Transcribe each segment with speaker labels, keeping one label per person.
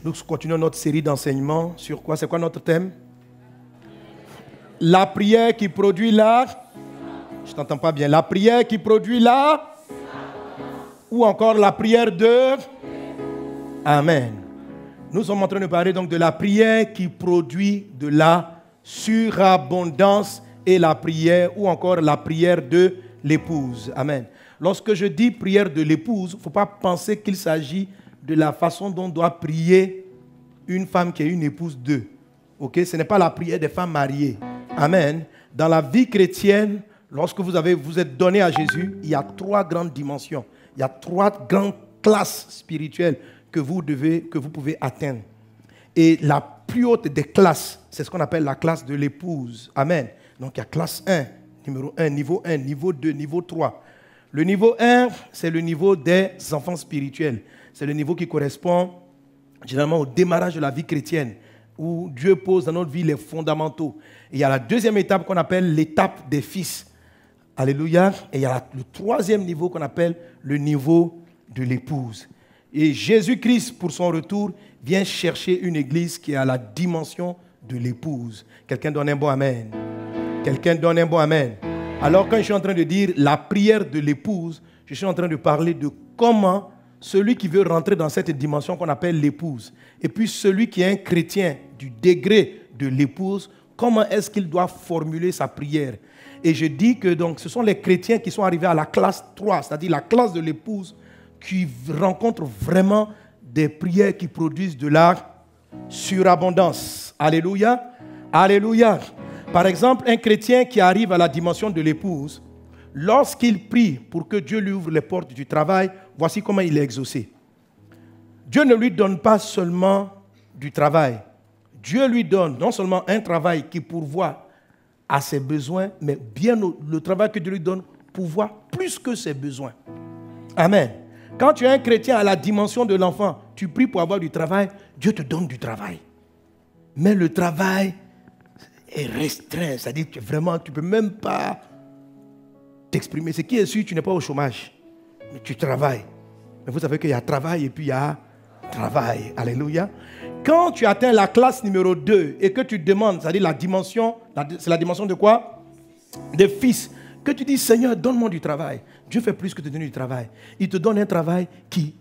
Speaker 1: Nous continuons notre série d'enseignements sur quoi? C'est quoi notre thème? La prière qui produit la... Je ne t'entends pas bien. La prière qui produit la... Ou encore la prière de... Amen. Nous sommes en train de parler donc de la prière qui produit de la surabondance et la prière ou encore la prière de l'épouse. Amen. Lorsque je dis prière de l'épouse, il ne faut pas penser qu'il s'agit de la façon dont doit prier une femme qui est une épouse d'eux. Okay? Ce n'est pas la prière des femmes mariées. Amen. Dans la vie chrétienne, lorsque vous êtes donné à Jésus, il y a 3 grandes dimensions. Il y a 3 grandes classes spirituelles que vous pouvez atteindre. Et la plus haute des classes, c'est ce qu'on appelle la classe de l'épouse. Amen. Donc il y a classe 1, numéro 1, niveau 2, niveau 3. Le niveau 1, c'est le niveau des enfants spirituels. C'est le niveau qui correspond généralement au démarrage de la vie chrétienne, où Dieu pose dans notre vie les fondamentaux. Et il y a la deuxième étape qu'on appelle l'étape des fils. Alléluia. Et il y a le 3e niveau qu'on appelle le niveau de l'épouse. Et Jésus-Christ, pour son retour, vient chercher une église qui est à la dimension de l'épouse. Quelqu'un donne un bon amen. Quelqu'un donne un bon amen. Alors quand je suis en train de dire la prière de l'épouse, je suis en train de parler de comment celui qui veut rentrer dans cette dimension qu'on appelle l'épouse, et puis celui qui est un chrétien du degré de l'épouse, comment est-ce qu'il doit formuler sa prière. Et je dis que donc, ce sont les chrétiens qui sont arrivés à la classe 3, c'est-à-dire la classe de l'épouse, qui rencontrent vraiment des prières qui produisent de la surabondance. Alléluia. Alléluia. Par exemple, un chrétien qui arrive à la dimension de l'épouse, lorsqu'il prie pour que Dieu lui ouvre les portes du travail, voici comment il est exaucé. Dieu ne lui donne pas seulement du travail. Dieu lui donne non seulement un travail qui pourvoit à ses besoins, mais bien le travail que Dieu lui donne pourvoit plus que ses besoins. Amen. Quand tu es un chrétien à la dimension de l'enfant, tu pries pour avoir du travail, Dieu te donne du travail. Mais le travail est restreint, c'est-à-dire que vraiment, tu ne peux même pas t'exprimer. Ce qui est sûr, tu n'es pas au chômage, mais tu travailles. Mais vous savez qu'il y a travail et puis il y a travail. Alléluia. Quand tu atteins la classe numéro 2 et que tu demandes, c'est-à-dire la dimension, c'est la dimension de quoi? Des fils. Que tu dis, Seigneur, donne-moi du travail. Dieu fait plus que te donner du travail. Il te donne un travail qui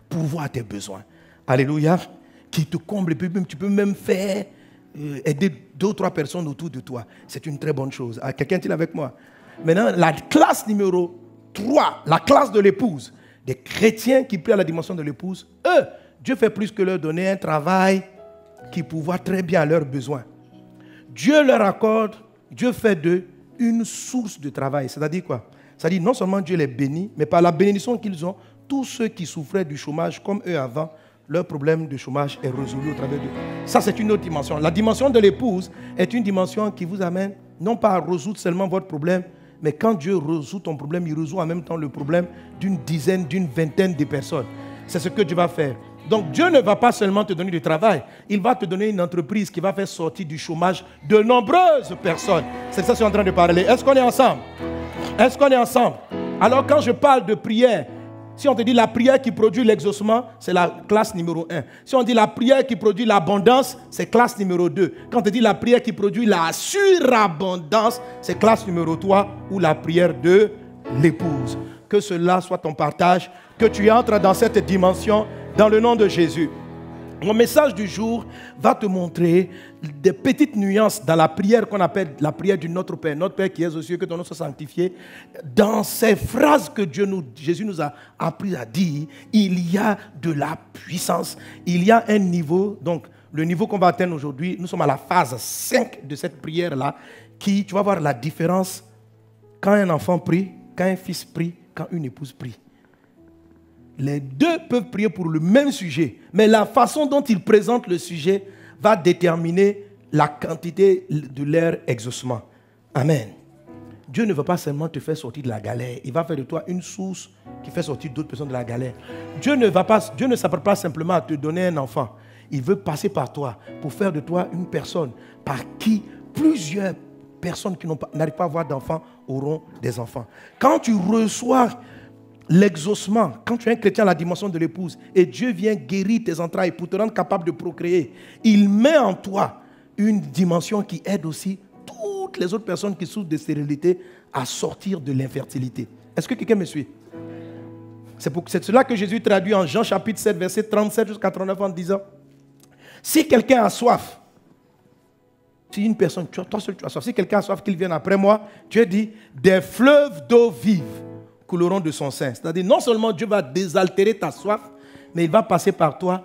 Speaker 1: pourvoit à tes besoins. Alléluia. Qui te comble. Et puis tu peux même faire aider 2 ou 3 personnes autour de toi. C'est une très bonne chose. Quelqu'un est-il avec moi? Maintenant, la classe numéro 3, la classe de l'épouse, des chrétiens qui prient à la dimension de l'épouse, eux, Dieu fait plus que leur donner un travail qui pourvoit très bien à leurs besoins. Dieu leur accorde, Dieu fait d'eux une source de travail. C'est-à-dire quoi? C'est-à-dire non seulement Dieu les bénit, mais par la bénédiction qu'ils ont, tous ceux qui souffraient du chômage comme eux avant, leur problème de chômage est résolu au travers d'eux. Ça, c'est une autre dimension. La dimension de l'épouse est une dimension qui vous amène non pas à résoudre seulement votre problème, mais quand Dieu résout ton problème, il résout en même temps le problème d'une dizaine, d'une vingtaine de personnes. C'est ce que Dieu va faire. Donc Dieu ne va pas seulement te donner du travail, il va te donner une entreprise qui va faire sortir du chômage de nombreuses personnes. C'est ça que je suis en train de parler. Est-ce qu'on est ensemble? Est-ce qu'on est ensemble? Alors quand je parle de prière, si on te dit la prière qui produit l'exaucement, c'est la classe numéro 1. Si on dit la prière qui produit l'abondance, c'est classe numéro 2. Quand on te dit la prière qui produit la surabondance, c'est classe numéro 3 ou la prière de l'épouse. Que cela soit ton partage, que tu entres dans cette dimension dans le nom de Jésus. Mon message du jour va te montrer des petites nuances dans la prière qu'on appelle la prière du Notre Père. Notre Père qui est aux cieux, que ton nom soit sanctifié. Dans ces phrases que Jésus nous a appris à dire, il y a de la puissance. Il y a un niveau, donc le niveau qu'on va atteindre aujourd'hui, nous sommes à la phase 5 de cette prière-là, qui, tu vas voir la différence quand un enfant prie, quand un fils prie, quand une épouse prie. Les deux peuvent prier pour le même sujet, mais la façon dont ils présentent le sujet va déterminer la quantité de leur exaucement. Amen. Dieu ne va pas seulement te faire sortir de la galère, il va faire de toi une source qui fait sortir d'autres personnes de la galère. Dieu ne s'apprête pas simplement à te donner un enfant. Il veut passer par toi pour faire de toi une personne par qui plusieurs personnes qui n'arrivent pas à avoir d'enfants auront des enfants. Quand tu reçois l'exaucement, quand tu es un chrétien à la dimension de l'épouse, et Dieu vient guérir tes entrailles pour te rendre capable de procréer, il met en toi une dimension qui aide aussi toutes les autres personnes qui souffrent de stérilité à sortir de l'infertilité. Est-ce que quelqu'un me suit? C'est cela que Jésus traduit en Jean chapitre 7, verset 37 jusqu'à 39 en disant, si quelqu'un a soif, si une personne, toi seul tu as soif, si quelqu'un a soif qu'il vienne après moi, Dieu dit, des fleuves d'eau vive couleront de son sein. C'est-à-dire, non seulement Dieu va désaltérer ta soif, mais il va passer par toi,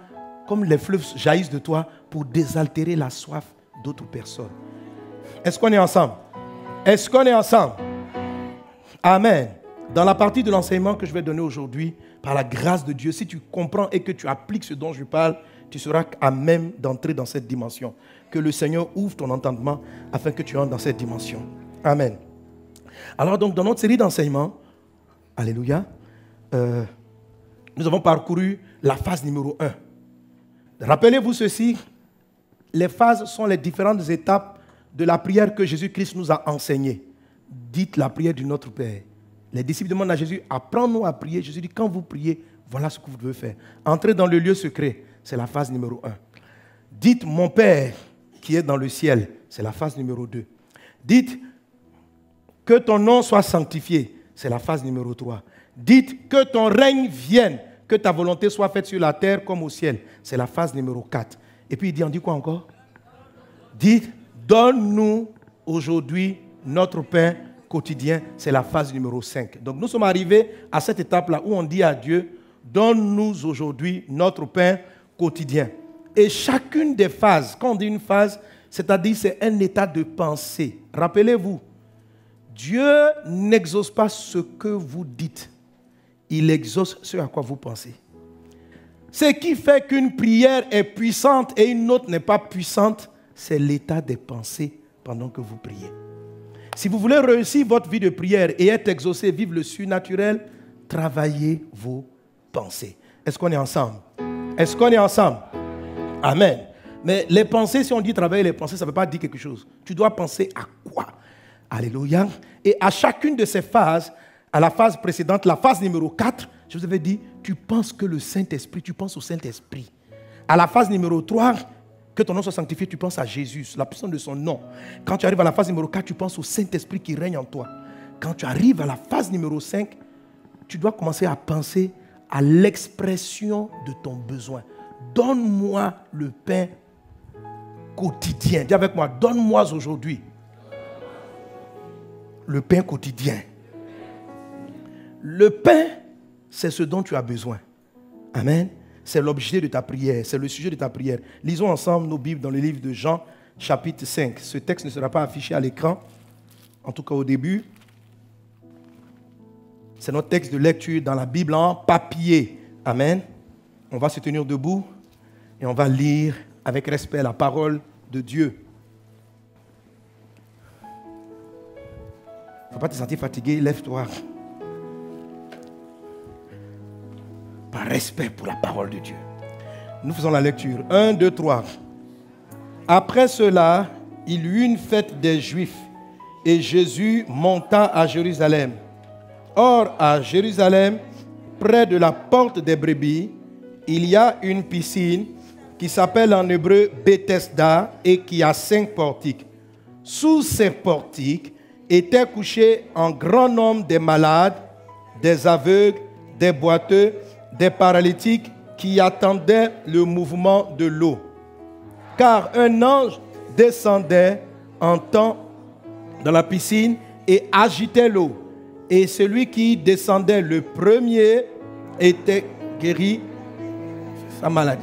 Speaker 1: comme les fleuves jaillissent de toi, pour désaltérer la soif d'autres personnes. Est-ce qu'on est ensemble? Est-ce qu'on est ensemble? Amen. Dans la partie de l'enseignement que je vais donner aujourd'hui, par la grâce de Dieu, si tu comprends et que tu appliques ce dont je parle, tu seras à même d'entrer dans cette dimension. Que le Seigneur ouvre ton entendement afin que tu entres dans cette dimension. Amen. Alors donc, dans notre série d'enseignements, alléluia, nous avons parcouru la phase numéro 1. Rappelez-vous ceci, les phases sont les différentes étapes de la prière que Jésus-Christ nous a enseignée. Dites la prière du Notre Père. Les disciples demandent à Jésus, apprends-nous à prier. Jésus dit, quand vous priez, voilà ce que vous devez faire. Entrez dans le lieu secret, c'est la phase numéro 1. Dites, mon Père qui est dans le ciel, c'est la phase numéro 2. Dites, que ton nom soit sanctifié, c'est la phase numéro 3. Dites, que ton règne vienne, que ta volonté soit faite sur la terre comme au ciel, c'est la phase numéro 4. Et puis il dit, on dit quoi encore? Dites, donne-nous aujourd'hui notre pain quotidien, c'est la phase numéro 5. Donc nous sommes arrivés à cette étape-là où on dit à Dieu, donne-nous aujourd'hui notre pain quotidien. Et chacune des phases, quand on dit une phase, c'est-à-dire c'est un état de pensée. Rappelez-vous, Dieu n'exauce pas ce que vous dites, il exauce ce à quoi vous pensez. Ce qui fait qu'une prière est puissante et une autre n'est pas puissante, c'est l'état des pensées pendant que vous priez. Si vous voulez réussir votre vie de prière et être exaucé, vivre le surnaturel, travaillez vos pensées. Est-ce qu'on est ensemble? Est-ce qu'on est ensemble? Amen. Mais les pensées, si on dit travailler les pensées, ça ne veut pas dire quelque chose. Tu dois penser à quoi? Alléluia. Et à chacune de ces phases, à la phase précédente, la phase numéro 4, je vous avais dit, tu penses que le Saint-Esprit, tu penses au Saint-Esprit. À la phase numéro 3, que ton nom soit sanctifié, tu penses à Jésus, la puissance de son nom. Quand tu arrives à la phase numéro 4, tu penses au Saint-Esprit qui règne en toi. Quand tu arrives à la phase numéro 5, tu dois commencer à penser à l'expression de ton besoin. Donne-moi le pain quotidien. Dis avec moi, donne-moi aujourd'hui le pain quotidien. Le pain, c'est ce dont tu as besoin. Amen. C'est l'objet de ta prière, c'est le sujet de ta prière. Lisons ensemble nos Bibles dans le livre de Jean, chapitre 5. Ce texte ne sera pas affiché à l'écran, en tout cas au début. C'est notre texte de lecture dans la Bible en papier. Amen. On va se tenir debout et on va lire avec respect la parole de Dieu. Il ne faut pas te sentir fatigué, lève-toi. Par respect pour la parole de Dieu. Nous faisons la lecture. 1, 2, 3. Après cela, il y eut une fête des Juifs et Jésus monta à Jérusalem. Or, à Jérusalem, près de la porte des brebis, il y a une piscine qui s'appelle en hébreu Bethesda et qui a 5 portiques. Sous ces portiques étaient couchés un grand nombre de malades, des aveugles, des boiteux, des paralytiques qui attendaient le mouvement de l'eau. Car un ange descendait en temps dans la piscine et agitait l'eau. Et celui qui descendait le premier était guéri de sa maladie.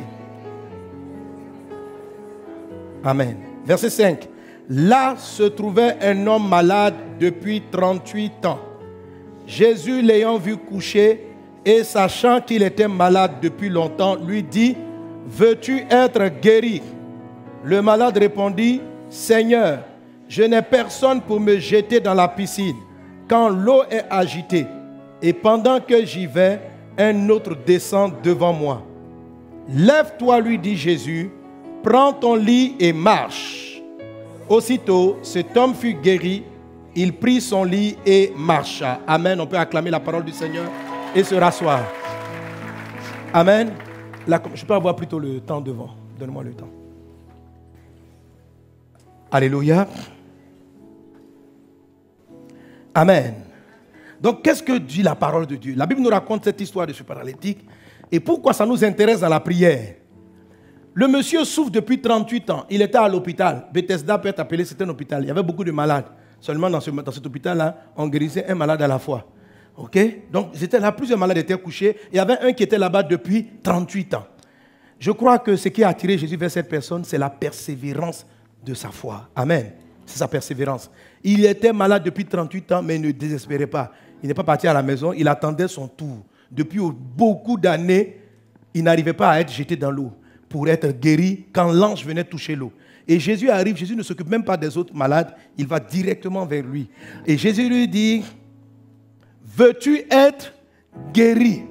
Speaker 1: Amen. Verset 5. Là se trouvait un homme malade depuis 38 ans. Jésus, l'ayant vu coucher, et sachant qu'il était malade depuis longtemps, lui dit, « Veux-tu être guéri ?» Le malade répondit, « Seigneur, je n'ai personne pour me jeter dans la piscine quand l'eau est agitée. Et pendant que j'y vais, un autre descend devant moi. » « Lève-toi, lui dit Jésus, prends ton lit et marche. » Aussitôt, cet homme fut guéri, il prit son lit et marcha. Amen. On peut acclamer la parole du Seigneur. et se rasseoir. Amen. Je peux avoir plutôt le temps devant. Donne-moi le temps. Alléluia. Amen. Donc, qu'est-ce que dit la parole de Dieu? La Bible nous raconte cette histoire de ce paralytique. Et pourquoi ça nous intéresse dans la prière? Le monsieur souffre depuis 38 ans. Il était à l'hôpital. Bethesda peut être appelé, c'était un hôpital. Il y avait beaucoup de malades. Seulement dans cet hôpital-là, on guérissait un malade à la fois. Ok? Donc, j'étais là, plusieurs malades étaient couchés. Il y avait un qui était là-bas depuis 38 ans. Je crois que ce qui a attiré Jésus vers cette personne, c'est la persévérance de sa foi. Amen. C'est sa persévérance. Il était malade depuis 38 ans, mais il ne désespérait pas. Il n'est pas parti à la maison, il attendait son tour. Depuis beaucoup d'années, il n'arrivait pas à être jeté dans l'eau pour être guéri quand l'ange venait toucher l'eau. Et Jésus arrive, Jésus ne s'occupe même pas des autres malades, il va directement vers lui. Et Jésus lui dit, veux-tu être guéri?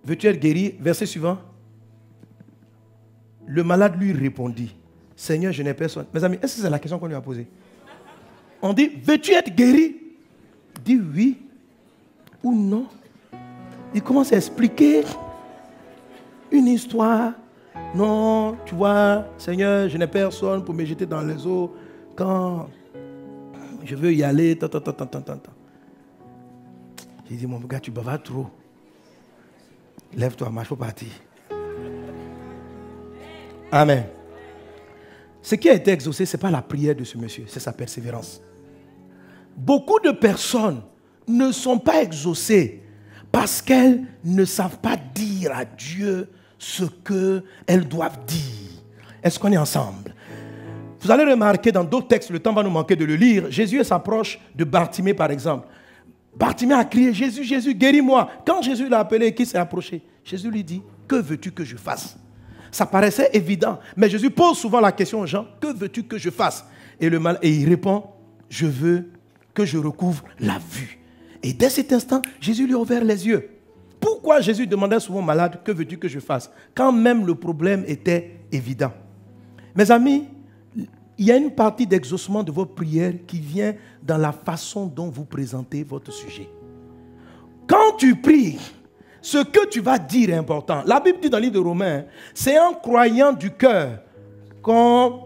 Speaker 1: Veux-tu être guéri? Verset suivant. Le malade lui répondit, Seigneur, je n'ai personne. Mes amis, est-ce que c'est la question qu'on lui a posée? On dit, veux-tu être guéri? Il dit oui ou non. Il commence à expliquer une histoire. Non, tu vois, Seigneur, je n'ai personne pour me jeter dans les eaux quand je veux y aller. J'ai dit, mon gars, tu bavardes trop. Lève-toi, marche pour partir. Amen. Ce qui a été exaucé, ce n'est pas la prière de ce monsieur, c'est sa persévérance. Beaucoup de personnes ne sont pas exaucées parce qu'elles ne savent pas dire à Dieu ce qu'elles doivent dire. Est-ce qu'on est ensemble? Vous allez remarquer dans d'autres textes, le temps va nous manquer de le lire, Jésus s'approche de Bartimée par exemple. Bartimée a crié, Jésus, Jésus, guéris-moi. Quand Jésus l'a appelé, qui s'est approché? Jésus lui dit, que veux-tu que je fasse? Ça paraissait évident, mais Jésus pose souvent la question aux gens, que veux-tu que je fasse? Et il répond, je veux que je recouvre la vue. Et dès cet instant, Jésus lui a ouvert les yeux. Pourquoi Jésus demandait souvent au malade, que veux-tu que je fasse? Quand même le problème était évident. Mes amis, il y a une partie d'exaucement de vos prières qui vient dans la façon dont vous présentez votre sujet. Quand tu pries, ce que tu vas dire est important. La Bible dit dans le livre de Romains, c'est en croyant du cœur qu'on...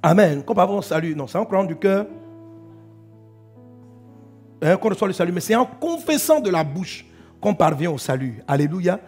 Speaker 1: Amen. Qu'on parvient au salut. Non, c'est en croyant du cœur qu'on reçoit le salut. Mais c'est en confessant de la bouche qu'on parvient au salut. Alléluia.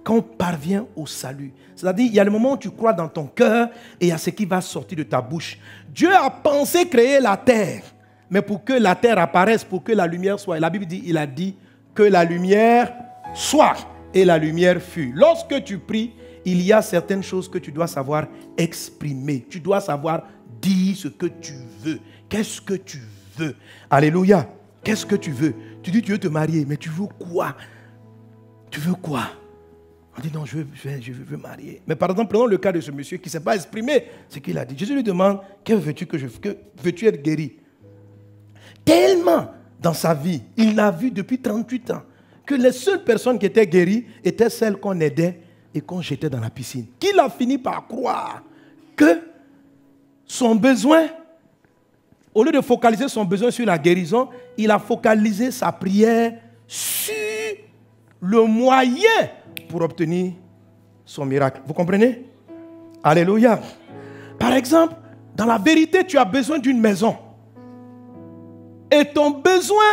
Speaker 1: Qu'on parvient au salut. C'est-à-dire, il y a le moment où tu crois dans ton cœur et il y a ce qui va sortir de ta bouche. Dieu a pensé créer la terre. Mais pour que la terre apparaisse, pour que la lumière soit. Et la Bible dit, il a dit que la lumière soit. Et la lumière fut. Lorsque tu pries, il y a certaines choses que tu dois savoir exprimer. Tu dois savoir dire ce que tu veux. Qu'est-ce que tu veux? Alléluia. Qu'est-ce que tu veux? Tu dis tu veux te marier, mais tu veux quoi? Tu veux quoi? On dit non, je veux marier. Mais par exemple, prenons le cas de ce monsieur qui ne s'est pas exprimé ce qu'il a dit. Jésus lui demande, que veux-tu que je fasse? Que veux-tu être guéri? Tellement dans sa vie, il n'a vu depuis 38 ans que les seules personnes qui étaient guéries étaient celles qu'on aidait et qu'on jetait dans la piscine. Qu'il a fini par croire que son besoin, au lieu de focaliser son besoin sur la guérison, il a focalisé sa prière sur le moyen pour obtenir son miracle. Vous comprenez? Alléluia. Par exemple, dans la vérité, tu as besoin d'une maison. Et ton besoin,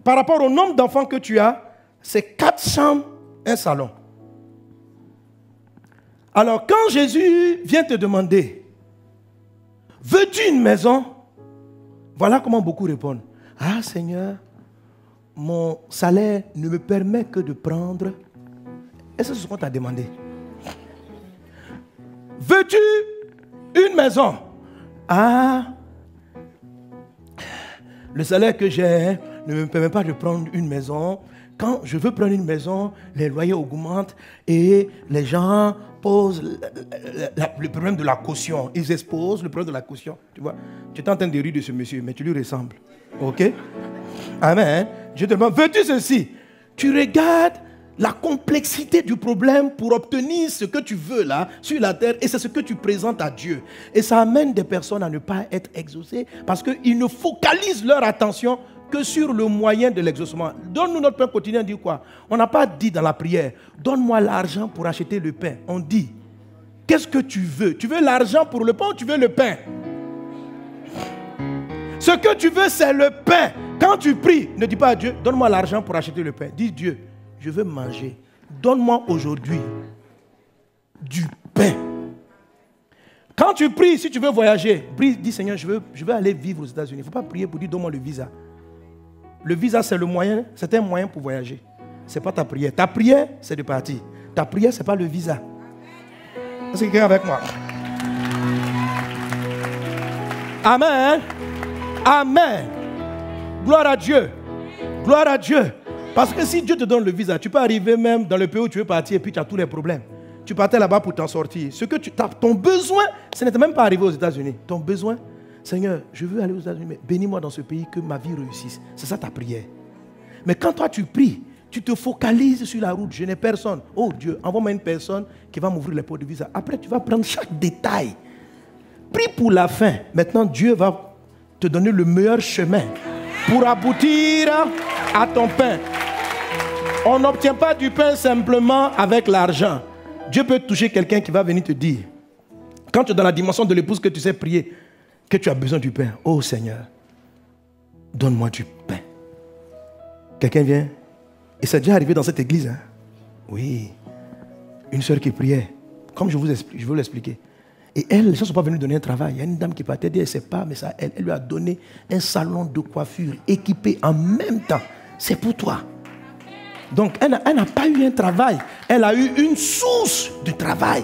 Speaker 1: par rapport au nombre d'enfants que tu as, c'est 4 chambres, un salon. Alors, quand Jésus vient te demander, veux-tu une maison? Voilà comment beaucoup répondent. Ah Seigneur, mon salaire ne me permet que de prendre. Est-ce que c'est ce qu'on t'a demandé? Veux-tu une maison? Ah, le salaire que j'ai ne me permet pas de prendre une maison. Quand je veux prendre une maison, les loyers augmentent et les gens posent le problème de la caution. Ils exposent le problème de la caution. Tu vois, tu es en train de rire de ce monsieur, mais tu lui ressembles. Ok? Amen. Je te demande, veux-tu ceci? Tu regardes la complexité du problème pour obtenir ce que tu veux là, sur la terre, et c'est ce que tu présentes à Dieu. Et ça amène des personnes à ne pas être exaucées parce qu'ils ne focalisent leur attention que sur le moyen de l'exaucement. Donne-nous notre pain quotidien, dit quoi? On n'a pas dit dans la prière, donne-moi l'argent pour acheter le pain. On dit, qu'est-ce que tu veux? Tu veux l'argent pour le pain ou tu veux le pain? Ce que tu veux, c'est le pain. Quand tu pries, ne dis pas à Dieu, donne-moi l'argent pour acheter le pain. Dis Dieu, je veux manger. Donne-moi aujourd'hui du pain. Quand tu pries, si tu veux voyager, prie, dis Seigneur, je veux aller vivre aux États-Unis. Il ne faut pas prier pour dire donne-moi le visa. Le visa, c'est le moyen, c'est un moyen pour voyager. Ce n'est pas ta prière. Ta prière, c'est de partir. Ta prière, ce n'est pas le visa. Est-ce que quelqu'un est avec moi? Amen. Amen. Gloire à Dieu. Gloire à Dieu. Parce que si Dieu te donne le visa, tu peux arriver même dans le pays où tu veux partir et puis tu as tous les problèmes. Tu partais là-bas pour t'en sortir. Ce que ton besoin, ce n'était même pas arrivé aux États-Unis. Ton besoin, Seigneur, je veux aller aux États-Unis, mais bénis-moi dans ce pays, que ma vie réussisse. C'est ça ta prière. Mais quand toi tu pries, tu te focalises sur la route. Je n'ai personne. Oh Dieu, envoie-moi une personne qui va m'ouvrir les portes de visa. Après, tu vas prendre chaque détail. Prie pour la fin. Maintenant, Dieu va te donner le meilleur chemin pour aboutir à ton pain. On n'obtient pas du pain simplement avec l'argent. Dieu peut toucher quelqu'un qui va venir te dire, quand tu es dans la dimension de l'épouse que tu sais prier, que tu as besoin du pain. Oh Seigneur, donne-moi du pain. Quelqu'un vient, et c'est déjà arrivé dans cette église. Hein? Oui, une soeur qui priait, comme je veux l'expliquer. Et elle, les gens ne sont pas venus donner un travail. Il y a une dame qui partait, elle ne sait pas, mais ça, elle lui a donné un salon de coiffure équipé en même temps. C'est pour toi. Donc, elle n'a pas eu un travail. Elle a eu une source de travail.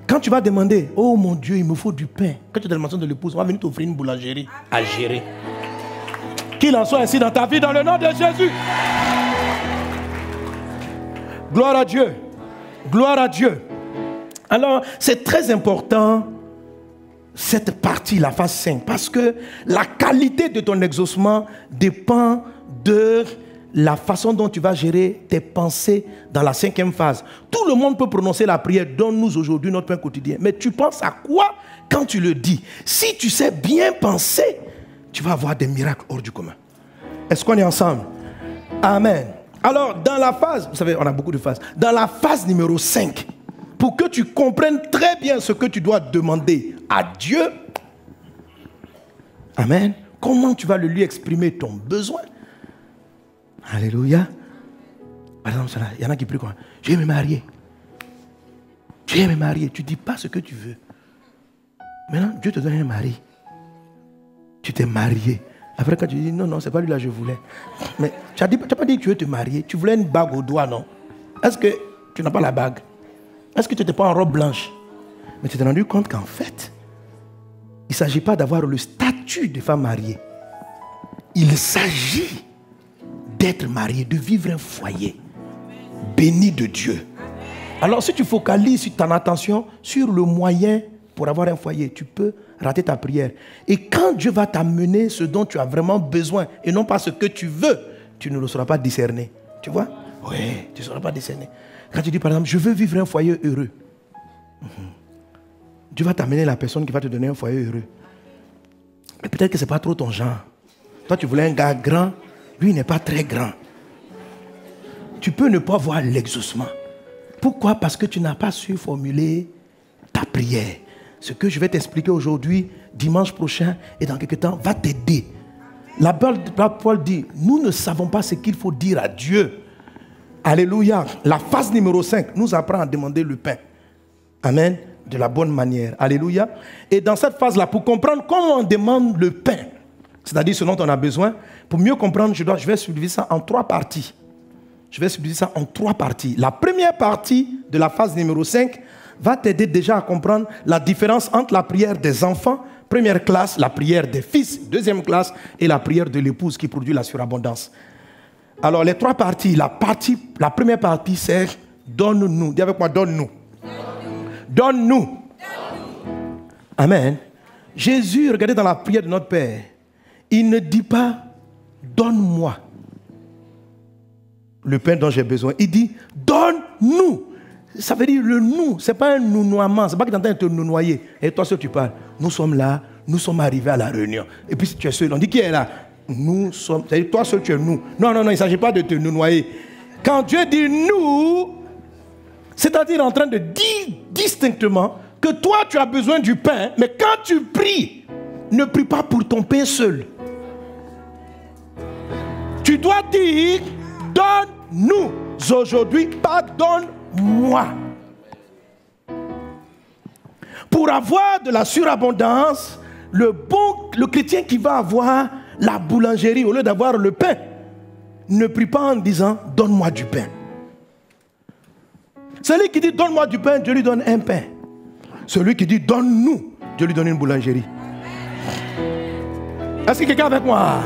Speaker 1: Quand tu vas demander, oh mon Dieu, il me faut du pain. Quand tu es dans la maison de l'épouse, on va venir t'offrir une boulangerie à gérer. Qu'il en soit ainsi dans ta vie, dans le nom de Jésus. Gloire à Dieu. Gloire à Dieu. Alors, c'est très important, cette partie, la phase 5, parce que la qualité de ton exaucement dépend de la façon dont tu vas gérer tes pensées dans la 5e phase. Tout le monde peut prononcer la prière, donne-nous aujourd'hui notre pain quotidien. Mais tu penses à quoi quand tu le dis? Si tu sais bien penser, tu vas avoir des miracles hors du commun. Est-ce qu'on est ensemble? Amen. Alors, dans la phase, vous savez, on a beaucoup de phases. Dans la phase numéro 5, pour que tu comprennes très bien ce que tu dois demander à Dieu, amen, comment tu vas lui exprimer ton besoin? Alléluia. Par exemple, il y en a qui prient quoi? Je vais me marier. Je vais me marier. Tu ne dis pas ce que tu veux. Maintenant, Dieu te donne un mari. Tu t'es marié. Après, quand tu dis non, ce n'est pas lui là que je voulais. Mais tu n'as pas dit que tu veux te marier. Tu voulais une bague au doigt, non? Est-ce que tu n'as pas la bague? Est-ce que tu n'étais pas en robe blanche? Mais tu t'es rendu compte qu'en fait, il ne s'agit pas d'avoir le statut de femme mariée. Il s'agit d'être marié, de vivre un foyer béni de Dieu. Alors si tu focalises ton attention sur le moyen pour avoir un foyer, tu peux rater ta prière. Et quand Dieu va t'amener ce dont tu as vraiment besoin et non pas ce que tu veux, tu ne le sauras pas discerner. Tu vois? Oui, tu ne sauras pas discerner. Quand tu dis par exemple, je veux vivre un foyer heureux, Dieu va t'amener la personne qui va te donner un foyer heureux. Mais peut-être que ce n'est pas trop ton genre. Toi, tu voulais un gars grand. Lui, il n'est pas très grand. Tu peux ne pas voir l'exaucement. Pourquoi? Parce que tu n'as pas su formuler ta prière. Ce que je vais t'expliquer aujourd'hui, dimanche prochain et dans quelques temps, va t'aider. La Paul dit, nous ne savons pas ce qu'il faut dire à Dieu. Alléluia. La phase numéro 5 nous apprend à demander le pain. Amen. De la bonne manière. Alléluia. Et dans cette phase-là, pour comprendre comment on demande le pain, c'est-à-dire ce dont on a besoin, pour mieux comprendre, je vais subdiviser ça en 3 parties. La première partie de la phase numéro 5 va t'aider déjà à comprendre la différence entre la prière des enfants, première classe, la prière des fils, deuxième classe, et la prière de l'épouse qui produit la surabondance. Alors les 3 parties, la première partie c'est donne-nous. Dis avec moi, donne-nous. Donne-nous. Amen. Jésus, regardez dans la prière de notre Père, il ne dit pas, donne-moi le pain dont j'ai besoin. Il dit, donne-nous. Ça veut dire le nous. Ce n'est pas un nounoiement. Ce n'est pas que tu es en train de te nounoyer. Et toi, seul, tu parles. Nous sommes là, nous sommes arrivés à la réunion. Et puis si tu es seul, on dit qui est là? Nous sommes, c'est-à-dire toi seul tu es nous. Non, il ne s'agit pas de te nous noyer. Quand Dieu dit nous, c'est-à-dire en train de dire distinctement que toi tu as besoin du pain, mais quand tu pries, ne prie pas pour ton pain seul. Tu dois dire, donne-nous aujourd'hui, pas donne-moi. Pour avoir de la surabondance, le chrétien qui va avoir la boulangerie au lieu d'avoir le pain, ne prie pas en disant, donne-moi du pain. Celui qui dit, donne-moi du pain, Dieu lui donne un pain. Celui qui dit, donne-nous, Dieu lui donne une boulangerie. Est-ce que quelqu'un est avec moi?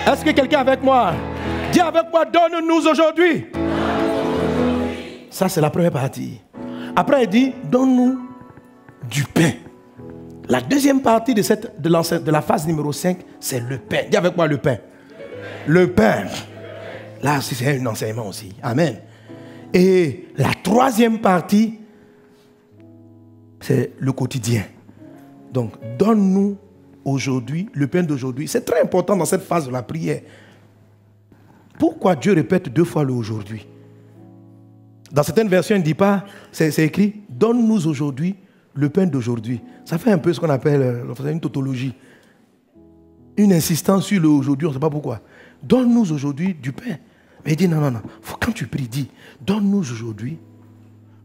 Speaker 1: Est-ce que quelqu'un est avec moi? Dis avec moi, donne-nous aujourd'hui. Ça, c'est la première partie. Après, il dit, donne-nous du pain. La deuxième partie de la phase numéro 5, c'est le pain. Dis avec moi le pain. Le pain. Là, c'est un enseignement aussi. Amen. Et la troisième partie, c'est le quotidien. Donc, donne-nous aujourd'hui, le pain d'aujourd'hui. C'est très important dans cette phase de la prière. Pourquoi Dieu répète 2 fois le aujourd'hui? Dans certaines versions, il ne dit pas, c'est écrit, donne-nous aujourd'hui le pain d'aujourd'hui. Ça fait un peu ce qu'on appelle une tautologie. Une insistance sur le aujourd'hui, on ne sait pas pourquoi. Donne-nous aujourd'hui du pain. Mais il dit non. Quand tu pries, dis, donne-nous aujourd'hui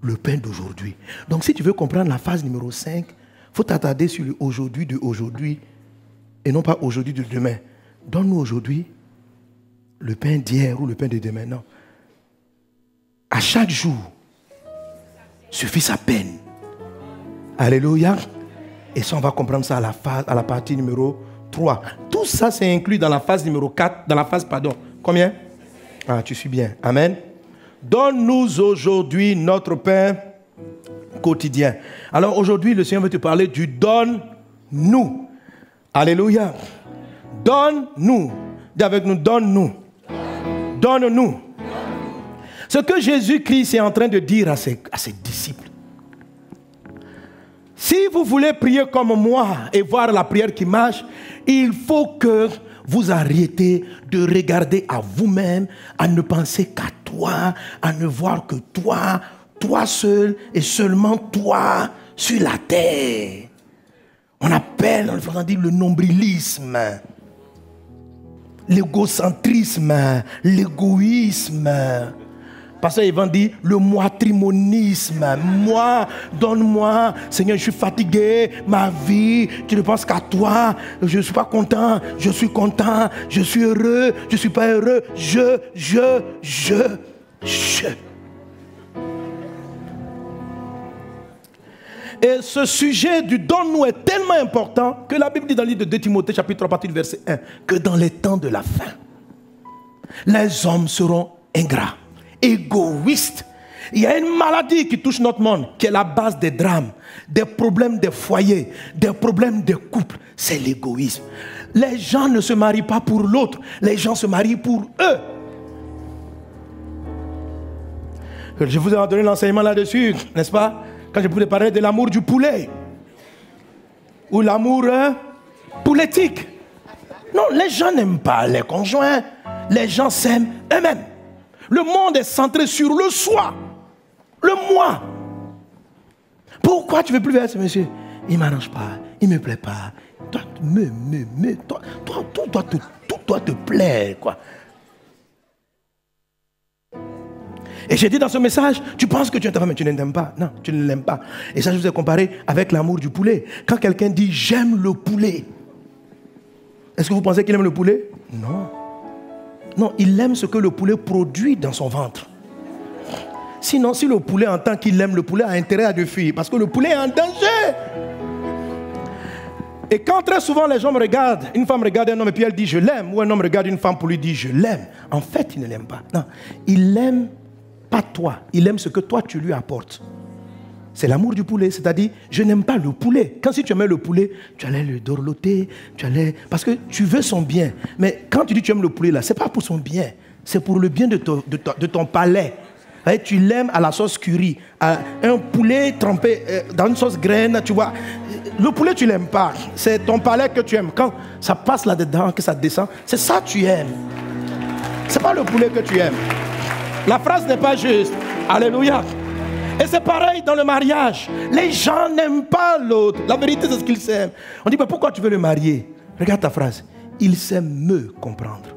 Speaker 1: le pain d'aujourd'hui. Donc si tu veux comprendre la phase numéro 5, il faut t'attarder sur le aujourd'hui de aujourd'hui et non pas aujourd'hui de demain. Donne-nous aujourd'hui le pain d'hier ou le pain de demain. Non. À chaque jour, suffit sa peine. Alléluia. Et ça, on va comprendre ça à la partie numéro 3. Tout ça, c'est inclus dans la phase numéro 4. Dans la phase, combien? Ah, tu suis bien. Amen. Donne-nous aujourd'hui notre pain quotidien. Alors aujourd'hui, le Seigneur veut te parler du donne-nous. Alléluia. Donne-nous. Dis avec nous, donne-nous. Donne-nous. Ce que Jésus-Christ est en train de dire à ses disciples. Si vous voulez prier comme moi et voir la prière qui marche, il faut que vous arrêtez de regarder à vous-même, à ne penser qu'à toi, à ne voir que toi seul et seulement toi sur la terre. On appelle dans le français le nombrilisme, l'égocentrisme, l'égoïsme. Pasteur Yvan dit le moitrimonisme. Moi, donne-moi, Seigneur, je suis fatigué, ma vie, tu ne penses qu'à toi, je ne suis pas content, je suis content, je suis heureux, je ne suis pas heureux, je. Et ce sujet du donne-nous est tellement important que la Bible dit dans le livre de 2 Timothée, chapitre 3, partie du verset 1, que dans les temps de la fin, les hommes seront ingrats, égoïstes. Il y a une maladie qui touche notre monde, qui est la base des drames, des problèmes des foyers, des problèmes des couples. C'est l'égoïsme. Les gens ne se marient pas pour l'autre, les gens se marient pour eux. Je vous ai donné l'enseignement là-dessus, n'est-ce pas? Quand je voulais parler de l'amour du poulet. Ou l'amour pouletique. Non, les gens n'aiment pas les conjoints. Les gens s'aiment eux-mêmes. Le monde est centré sur le soi. Le moi. Pourquoi tu ne veux plus vers ce monsieur? Il ne m'arrange pas. Il ne me plaît pas. Toi, tout doit te plaire, quoi. Et j'ai dit dans ce message, tu penses que tu aimes ta femme, mais tu ne l'aimes pas. Non, tu ne l'aimes pas. Et ça, je vous ai comparé avec l'amour du poulet. Quand quelqu'un dit, j'aime le poulet, est-ce que vous pensez qu'il aime le poulet? Non. Non, il aime ce que le poulet produit dans son ventre. Sinon, si le poulet entend qu'il aime le poulet, a intérêt à le fuir. Parce que le poulet est en danger. Et quand très souvent les gens me regardent, une femme regarde un homme et puis elle dit, je l'aime. Ou un homme regarde une femme pour lui dire, je l'aime. En fait, il ne l'aime pas. Non, il l'aime. Pas toi, il aime ce que toi tu lui apportes. C'est l'amour du poulet, c'est-à-dire, je n'aime pas le poulet. Quand si tu aimais le poulet, tu allais le dorloter, parce que tu veux son bien. Mais quand tu dis tu aimes le poulet là, c'est pas pour son bien, c'est pour le bien de ton palais. Tu l'aimes à la sauce curry, un poulet trempé dans une sauce graine, tu vois. Le poulet, tu ne l'aimes pas. C'est ton palais que tu aimes. Quand ça passe là-dedans, que ça descend, c'est ça que tu aimes. Ce n'est pas le poulet que tu aimes. La phrase n'est pas juste. Alléluia. Et c'est pareil dans le mariage. Les gens n'aiment pas l'autre. La vérité, c'est ce qu'ils s'aiment. On dit, mais pourquoi tu veux le marier? Regarde ta phrase. Il sait me comprendre.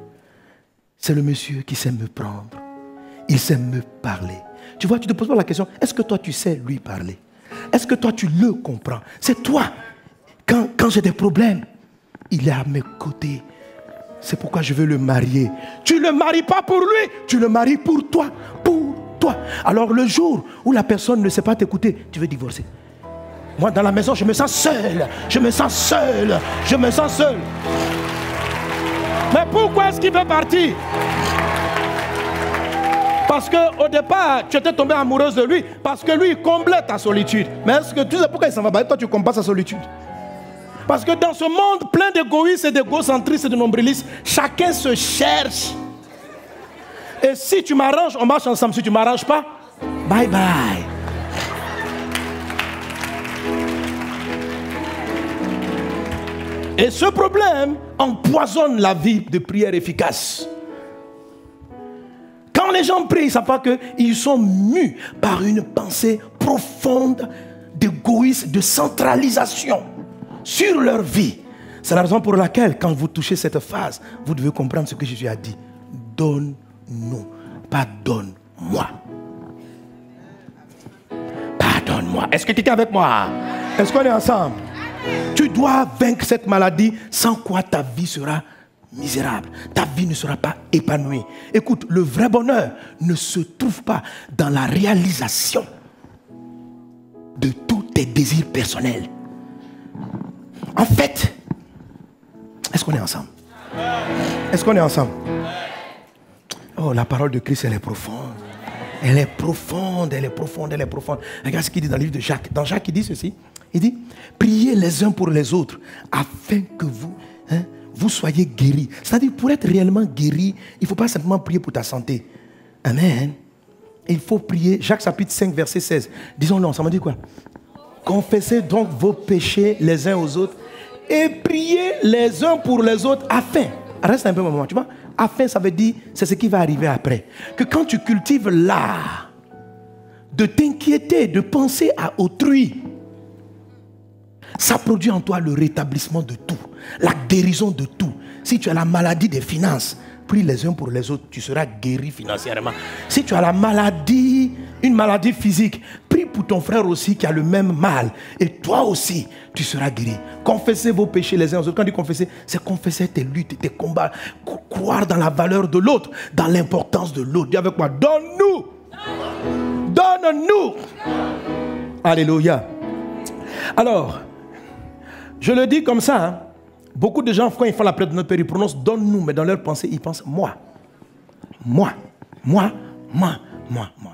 Speaker 1: C'est le monsieur qui sait me prendre. Il sait me parler. Tu vois, tu te poses pas la question, est-ce que toi tu sais lui parler? Est-ce que toi tu le comprends? C'est toi. Quand j'ai des problèmes, il est à mes côtés. C'est pourquoi je veux le marier. Tu ne le maries pas pour lui, tu le maries pour toi. Pour toi. Alors le jour où la personne ne sait pas t'écouter, tu veux divorcer. Moi dans la maison, je me sens seul. Je me sens seul. Je me sens seul. Mais pourquoi est-ce qu'il veut partir? Parce qu'au départ, tu étais tombée amoureuse de lui. Parce que lui, il comblait ta solitude. Mais est-ce que tu sais pourquoi il s'en va? Toi, tu ne combles pas sa solitude. Parce que dans ce monde plein d'égoïstes et d'égocentristes et de nombrilistes, chacun se cherche. Et si tu m'arranges, on marche ensemble. Si tu ne m'arranges pas, bye bye. Et ce problème empoisonne la vie de prière efficace. Quand les gens prient, ils ne savent pas qu'ils sont mus par une pensée profonde d'égoïsme, de centralisation sur leur vie. C'est la raison pour laquelle, quand vous touchez cette phase, vous devez comprendre ce que Jésus a dit. Donne-nous, pas donne-moi. Pardonne-moi. Est-ce que tu es avec moi? Est-ce qu'on est ensemble? Tu dois vaincre cette maladie, sans quoi ta vie sera misérable. Ta vie ne sera pas épanouie. Écoute, le vrai bonheur ne se trouve pas dans la réalisation de tous tes désirs personnels. En fait, est-ce qu'on est ensemble? Est-ce qu'on est ensemble? Oh, la parole de Christ, elle est profonde. Elle est profonde, elle est profonde, elle est profonde. Regarde ce qu'il dit dans le livre de Jacques. Dans Jacques, il dit ceci. Il dit, priez les uns pour les autres, afin que vous soyez guéris. C'est-à-dire, pour être réellement guéri, il ne faut pas simplement prier pour ta santé. Amen. Il faut prier, Jacques chapitre 5, verset 16. Disons-le ensemble, on dit quoi? Confessez donc vos péchés les uns aux autres et priez les uns pour les autres afin. Reste un peu un moment, tu vois. Afin, ça veut dire, c'est ce qui va arriver après. Que quand tu cultives l'art de t'inquiéter, de penser à autrui, ça produit en toi le rétablissement de tout, la guérison de tout. Si tu as la maladie des finances, prie les uns pour les autres, tu seras guéri financièrement. Si tu as la maladie, une maladie physique, prie pour ton frère aussi qui a le même mal. Et toi aussi, tu seras guéri. Confessez vos péchés les uns aux autres. Quand tu dis confesser, c'est confesser tes luttes, tes combats, croire dans la valeur de l'autre, dans l'importance de l'autre. Dis avec moi, donne-nous. Donne-nous. Alléluia. Alors, je le dis comme ça, hein. Beaucoup de gens, quand ils font la prière de notre Père, ils prononcent donne-nous, mais dans leur pensée, ils pensent moi. Moi, moi, moi, moi, moi.